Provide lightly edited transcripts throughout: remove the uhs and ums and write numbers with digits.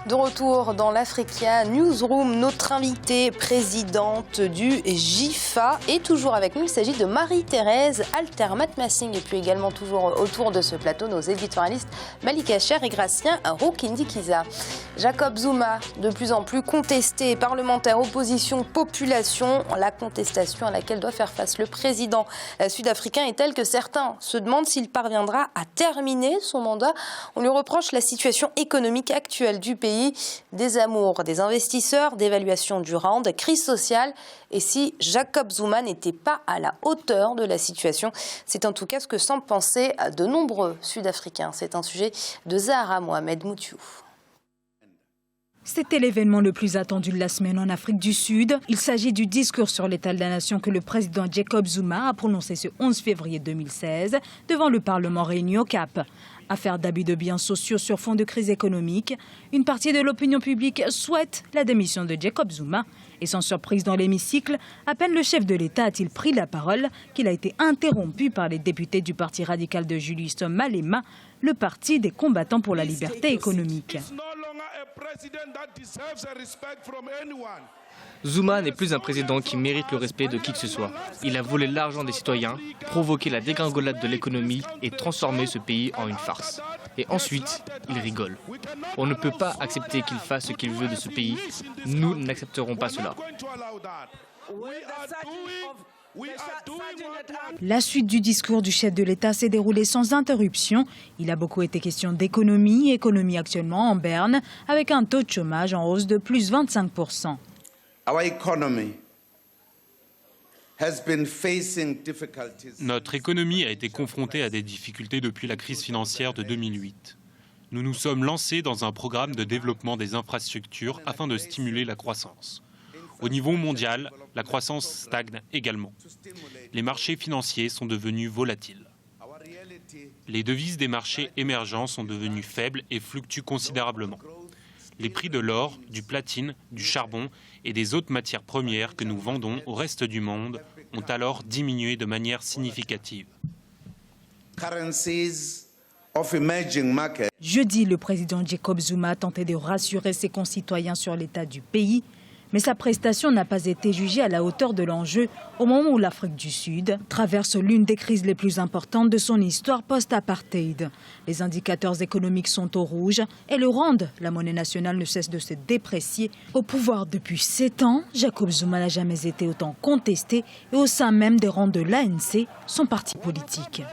De retour dans l'Africa Newsroom, notre invitée présidente du JIFA est toujours avec nous. Il s'agit de Marie-Thérèse Altermat-Massing et puis également toujours autour de ce plateau nos éditorialistes Malika Cher et Gracien Rukindi-Kiza. Jacob Zuma, de plus en plus contesté, parlementaires, opposition, population. La contestation à laquelle doit faire face le président sud-africain est telle que certains se demandent s'il parviendra à terminer son mandat. On lui reproche la situation économique actuelle du pays. Des amours des investisseurs, d'évaluation du rand, crise sociale. Et si Jacob Zuma n'était pas à la hauteur de la situation, c'est en tout cas ce que semblent penser de nombreux Sud-Africains. C'est un sujet de Zahara Mohamed Moutiou. C'était l'événement le plus attendu de la semaine en Afrique du Sud. Il s'agit du discours sur l'état de la nation que le président Jacob Zuma a prononcé ce 11 février 2016 devant le Parlement réuni au Cap. Affaire d'abus de biens sociaux sur fond de crise économique, une partie de l'opinion publique souhaite la démission de Jacob Zuma. Et sans surprise dans l'hémicycle, à peine le chef de l'État a-t-il pris la parole qu'il a été interrompu par les députés du parti radical de Julius Malema, le parti des combattants pour la liberté économique. Zuma n'est plus un président qui mérite le respect de qui que ce soit. Il a volé l'argent des citoyens, provoqué la dégringolade de l'économie et transformé ce pays en une farce. Et ensuite, il rigole. On ne peut pas accepter qu'il fasse ce qu'il veut de ce pays. Nous n'accepterons pas cela. La suite du discours du chef de l'État s'est déroulée sans interruption. Il a beaucoup été question d'économie, économie actuellement en berne, avec un taux de chômage en hausse de plus 25%. Notre économie a été confrontée à des difficultés depuis la crise financière de 2008. Nous nous sommes lancés dans un programme de développement des infrastructures afin de stimuler la croissance. Au niveau mondial, la croissance stagne également. Les marchés financiers sont devenus volatiles. Les devises des marchés émergents sont devenues faibles et fluctuent considérablement. Les prix de l'or, du platine, du charbon et des autres matières premières que nous vendons au reste du monde ont alors diminué de manière significative. Jeudi, le président Jacob Zuma a tenté de rassurer ses concitoyens sur l'état du pays. Mais sa prestation n'a pas été jugée à la hauteur de l'enjeu au moment où l'Afrique du Sud traverse l'une des crises les plus importantes de son histoire post-apartheid. Les indicateurs économiques sont au rouge et le rand, la monnaie nationale, ne cesse de se déprécier. Au pouvoir depuis 7 ans, Jacob Zuma n'a jamais été autant contesté et au sein même des rangs de l'ANC, son parti politique.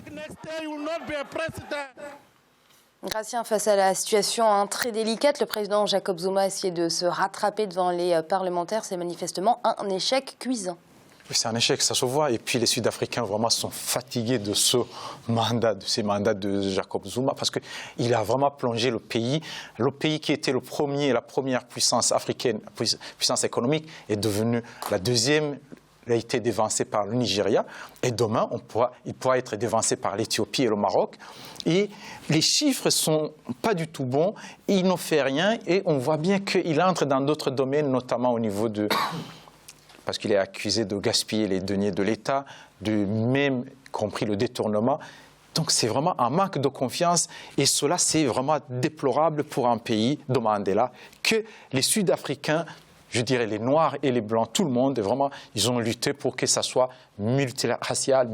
Gracien, face à la situation très délicate, le président Jacob Zuma a essayé de se rattraper devant les parlementaires. C'est manifestement un échec cuisant. Oui, c'est un échec, ça se voit. Et puis les Sud-Africains vraiment sont fatigués de ces mandats de Jacob Zuma parce qu'il a vraiment plongé le pays qui était la première puissance africaine, puissance économique, est devenu la deuxième. Il a été dévancé par le Nigeria et demain, il pourra être dévancé par l'Éthiopie et le Maroc. Et les chiffres ne sont pas du tout bons, il n'en fait rien et on voit bien qu'il entre dans d'autres domaines, notamment au niveau de... parce qu'il est accusé de gaspiller les deniers de l'État, même compris le détournement. Donc c'est vraiment un manque de confiance et cela c'est vraiment déplorable pour un pays de Mandela que les Sud-Africains, je dirais les Noirs et les Blancs, tout le monde, vraiment, ils ont lutté pour que ça soit multiracial,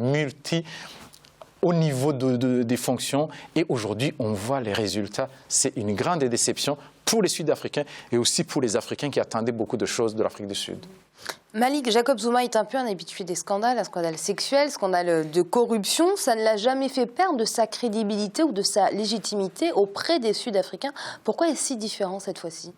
au niveau des fonctions. Et aujourd'hui, on voit les résultats. C'est une grande déception pour les Sud-Africains et aussi pour les Africains qui attendaient beaucoup de choses de l'Afrique du Sud. Malik, Jacob Zuma est un peu un habitué des scandales, un scandale sexuel, scandale de corruption. Ça ne l'a jamais fait perdre de sa crédibilité ou de sa légitimité auprès des Sud-Africains. Pourquoi est-ce si différent cette fois-ci ?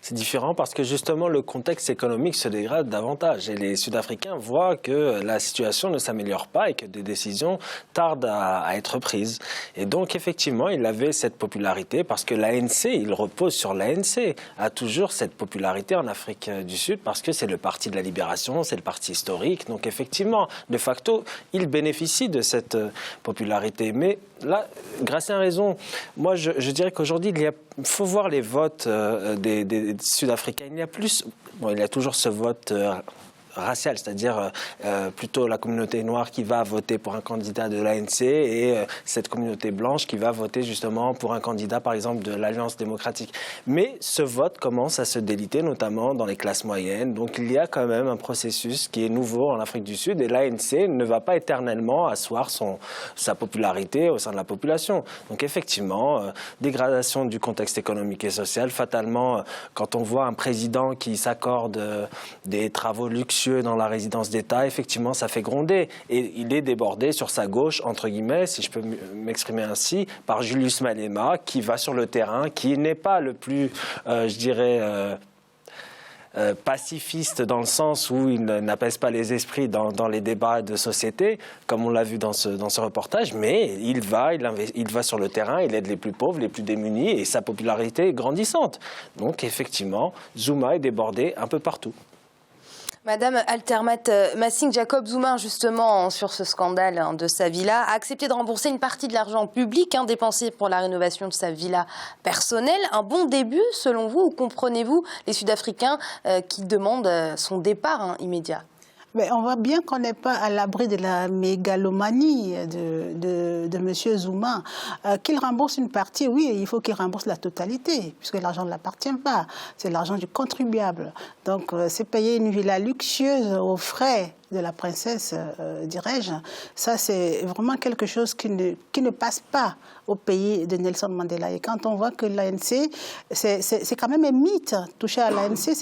C'est différent parce que justement le contexte économique se dégrade davantage et les Sud-Africains voient que la situation ne s'améliore pas et que des décisions tardent à être prises. Et donc effectivement il avait cette popularité parce que l'ANC, il repose sur l'ANC, a toujours cette popularité en Afrique du Sud parce que c'est le parti de la libération, c'est le parti historique. Donc effectivement, de facto, il bénéficie de cette popularité. Mais là, Gracien a raison. Moi je dirais qu'aujourd'hui il faut voir les votes des Sud-Africains. Il y a toujours ce vote raciale, c'est-à-dire plutôt la communauté noire qui va voter pour un candidat de l'ANC et cette communauté blanche qui va voter justement pour un candidat, par exemple, de l'Alliance démocratique. Mais ce vote commence à se déliter, notamment dans les classes moyennes. Donc il y a quand même un processus qui est nouveau en Afrique du Sud et l'ANC ne va pas éternellement asseoir sa popularité au sein de la population. Donc effectivement, dégradation du contexte économique et social. Fatalement, quand on voit un président qui s'accorde des travaux luxueux dans la résidence d'État, effectivement, ça fait gronder. Et il est débordé sur sa gauche, entre guillemets, si je peux m'exprimer ainsi, par Julius Malema, qui va sur le terrain, qui n'est pas le plus, je dirais, pacifiste dans le sens où il n'apaise pas les esprits dans les débats de société, comme on l'a vu dans ce reportage, mais il va sur le terrain, il aide les plus pauvres, les plus démunis, et sa popularité est grandissante. Donc effectivement, Zuma est débordé un peu partout. Madame Altermat-Massing, Jacob Zuma, justement, sur ce scandale de sa villa, a accepté de rembourser une partie de l'argent public dépensé pour la rénovation de sa villa personnelle. Un bon début, selon vous, ou comprenez-vous les Sud-Africains qui demandent son départ immédiat? Mais on voit bien qu'on n'est pas à l'abri de la mégalomanie de M. Zuma. Qu'il rembourse une partie, oui, il faut qu'il rembourse la totalité, puisque l'argent ne l'appartient pas. C'est l'argent du contribuable. Donc, c'est payer une villa luxueuse aux frais de la princesse, dirais-je. Ça, c'est vraiment quelque chose qui ne passe pas au pays de Nelson Mandela. Et quand on voit que l'ANC, c'est quand même un mythe. Toucher à l'ANC,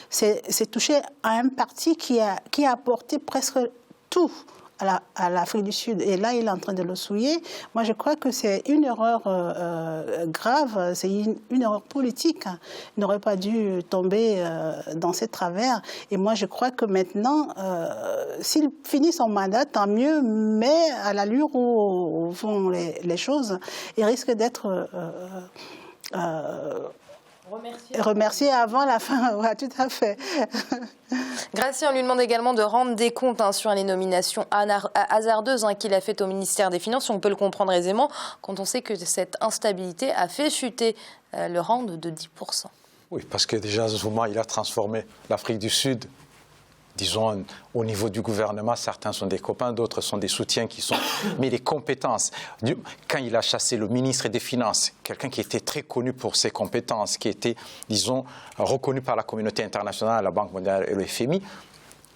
c'est toucher à un parti qui a apporté presque tout à l'Afrique du Sud. Et là, il est en train de le souiller. Moi, je crois que c'est une erreur grave, c'est une erreur politique. Il n'aurait pas dû tomber dans ces travers. Et moi, je crois que maintenant, s'il finit son mandat, tant mieux, mais à l'allure où vont les choses, il risque d'être remercié avant la fin. Oui, tout à fait. Gracia, on lui demande également de rendre des comptes sur les nominations hasardeuses qu'il a faites au ministère des Finances. On peut le comprendre aisément quand on sait que cette instabilité a fait chuter le rang de 10%. Oui, parce que déjà Zuma, il a transformé l'Afrique du Sud. Disons, au niveau du gouvernement, certains sont des copains, d'autres sont des soutiens qui sont... Mais les compétences, quand il a chassé le ministre des Finances, quelqu'un qui était très connu pour ses compétences, qui était, disons, reconnu par la communauté internationale, la Banque mondiale et le FMI,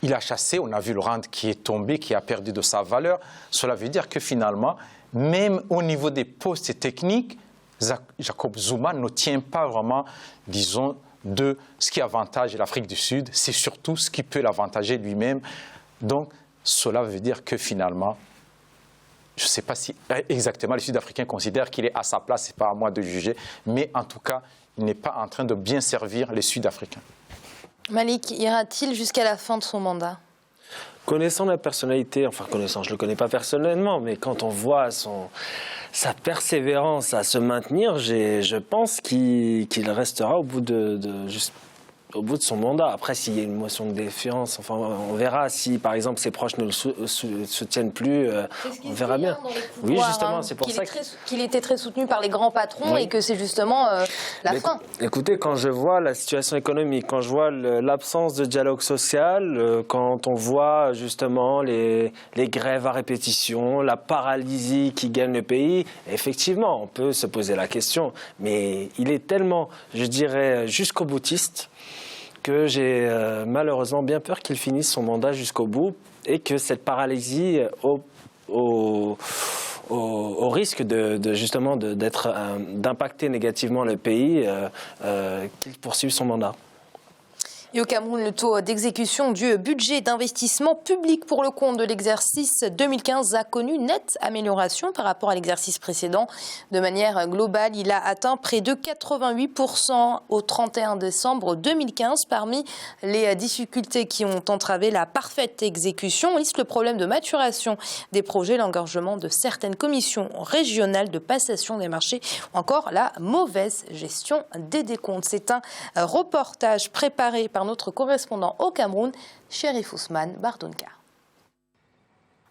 il a chassé, on a vu le rand qui est tombé, qui a perdu de sa valeur. Cela veut dire que finalement, même au niveau des postes techniques, Jacob Zuma ne tient pas vraiment, disons, de ce qui avantage l'Afrique du Sud, c'est surtout ce qui peut l'avantager lui-même. Donc, cela veut dire que finalement, je ne sais pas si exactement les Sud-Africains considèrent qu'il est à sa place, ce n'est pas à moi de juger, mais en tout cas, il n'est pas en train de bien servir les Sud-Africains. Malik, ira-t-il jusqu'à la fin de son mandat ? Connaissant la personnalité, enfin connaissant, je ne le connais pas personnellement, mais quand on voit sa persévérance à se maintenir, je pense qu'il restera au bout au bout de son mandat. Après, s'il y a une motion de défiance, enfin, on verra si, par exemple, ses proches ne le soutiennent plus, on verra bien. Oui, justement, c'est pour ça qu'il était très soutenu par les grands patrons, oui. Et que c'est justement la fin. Écoutez, quand je vois la situation économique, quand je vois l'absence de dialogue social, quand on voit justement les grèves à répétition, la paralysie qui gagne le pays, effectivement, on peut se poser la question. Mais il est tellement, je dirais, jusqu'au boutiste, que j'ai malheureusement bien peur qu'il finisse son mandat jusqu'au bout et que cette paralysie au risque justement d'impacter négativement le pays, qu'il poursuive son mandat. Et au Cameroun, le taux d'exécution du budget d'investissement public pour le compte de l'exercice 2015 a connu une nette amélioration par rapport à l'exercice précédent. De manière globale, il a atteint près de 88% au 31 décembre 2015. Parmi les difficultés qui ont entravé la parfaite exécution, on liste le problème de maturation des projets, l'engorgement de certaines commissions régionales de passation des marchés ou encore la mauvaise gestion des décomptes. C'est un reportage préparé par notre correspondant au Cameroun, Chérif Ousmane Bardonka.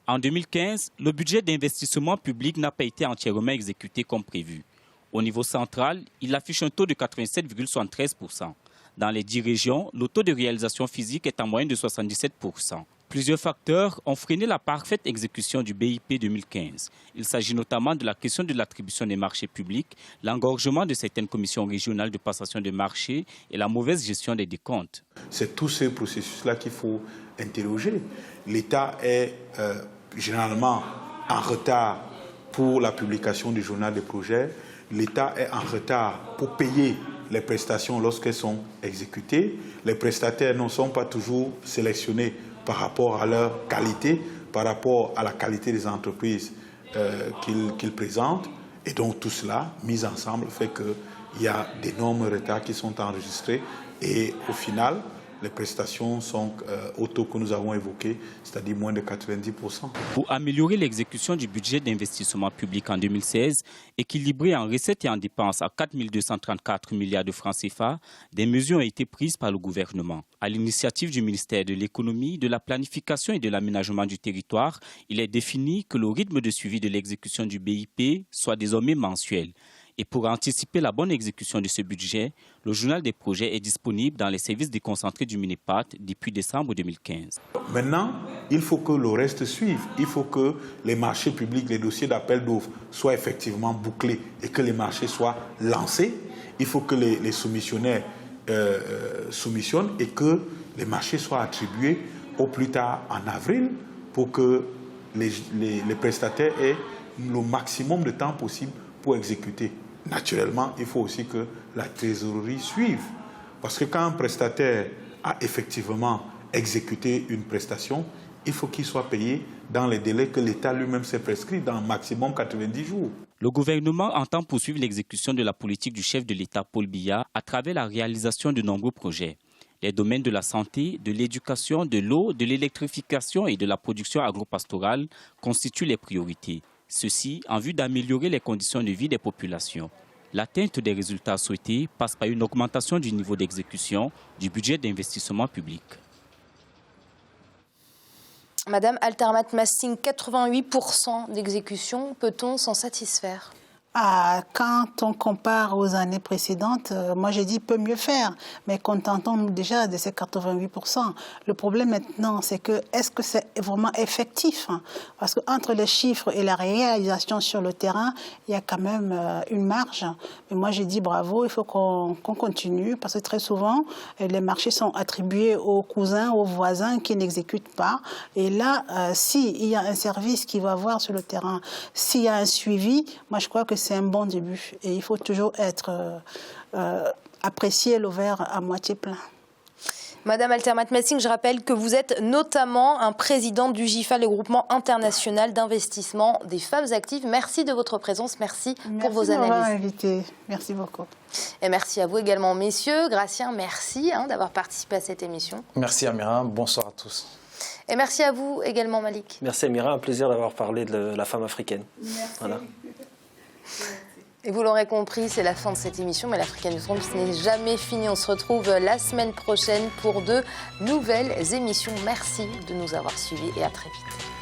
En 2015, le budget d'investissement public n'a pas été entièrement exécuté comme prévu. Au niveau central, il affiche un taux de 87,73%. Dans les 10 régions, le taux de réalisation physique est en moyenne de 77%. Plusieurs facteurs ont freiné la parfaite exécution du BIP 2015. Il s'agit notamment de la question de l'attribution des marchés publics, l'engorgement de certaines commissions régionales de passation de marchés et la mauvaise gestion des décomptes. C'est tous ces processus-là qu'il faut interroger. L'État est généralement en retard pour la publication du journal des projets. L'État est en retard pour payer les prestations lorsqu'elles sont exécutées. Les prestataires ne sont pas toujours sélectionnés par rapport à leur qualité, par rapport à la qualité des entreprises qu'ils présentent. Et donc tout cela, mis ensemble, fait qu'il y a d'énormes retards qui sont enregistrés. Et au final, les prestations sont au taux que nous avons évoqué, c'est-à-dire moins de 90%. Pour améliorer l'exécution du budget d'investissement public en 2016, équilibré en recettes et en dépenses à 4 234 milliards de francs CFA, des mesures ont été prises par le gouvernement. À l'initiative du ministère de l'Économie, de la Planification et de l'Aménagement du territoire, il est défini que le rythme de suivi de l'exécution du BIP soit désormais mensuel. Et pour anticiper la bonne exécution de ce budget, le journal des projets est disponible dans les services déconcentrés du MINEPAT depuis décembre 2015. Maintenant, il faut que le reste suive. Il faut que les marchés publics, les dossiers d'appel d'offres soient effectivement bouclés et que les marchés soient lancés. Il faut que les soumissionnaires soumissionnent et que les marchés soient attribués au plus tard en avril pour que les prestataires aient le maximum de temps possible pour exécuter. Naturellement, il faut aussi que la trésorerie suive. Parce que quand un prestataire a effectivement exécuté une prestation, il faut qu'il soit payé dans les délais que l'État lui-même s'est prescrit, dans maximum 90 jours. Le gouvernement entend poursuivre l'exécution de la politique du chef de l'État, Paul Biya, à travers la réalisation de nombreux projets. Les domaines de la santé, de l'éducation, de l'eau, de l'électrification et de la production agropastorale constituent les priorités. Ceci en vue d'améliorer les conditions de vie des populations. L'atteinte des résultats souhaités passe par une augmentation du niveau d'exécution du budget d'investissement public. Madame Altermat Massing, 88% d'exécution, peut-on s'en satisfaire ? Quand on compare aux années précédentes, moi j'ai dit peut mieux faire, mais contentons-nous déjà de ces 88%. Le problème maintenant, c'est que est-ce que c'est vraiment effectif ? Parce qu'entre les chiffres et la réalisation sur le terrain, il y a quand même une marge. Mais moi j'ai dit bravo, il faut qu'on continue, parce que très souvent, les marchés sont attribués aux cousins, aux voisins qui n'exécutent pas. Et là, s'il y a un service qui va voir sur le terrain, s'il y a un suivi, moi je crois que c'est un bon début et il faut toujours être apprécier le verre à moitié plein. Madame Altermat Massing, je rappelle que vous êtes notamment un président du GIFA, le groupement international d'investissement des femmes actives. Merci de votre présence, merci pour vos analyses. Merci de m'avoir invité, merci beaucoup. Et merci à vous également, messieurs. Gratien, merci d'avoir participé à cette émission. Merci Amira, bonsoir à tous. Et merci à vous également, Malik. Merci Amira, un plaisir d'avoir parlé de la femme africaine. Merci. Voilà. Et vous l'aurez compris, c'est la fin de cette émission, mais l'Africa Newsroom, ce n'est jamais fini. On se retrouve la semaine prochaine pour de nouvelles émissions. Merci de nous avoir suivis et à très vite.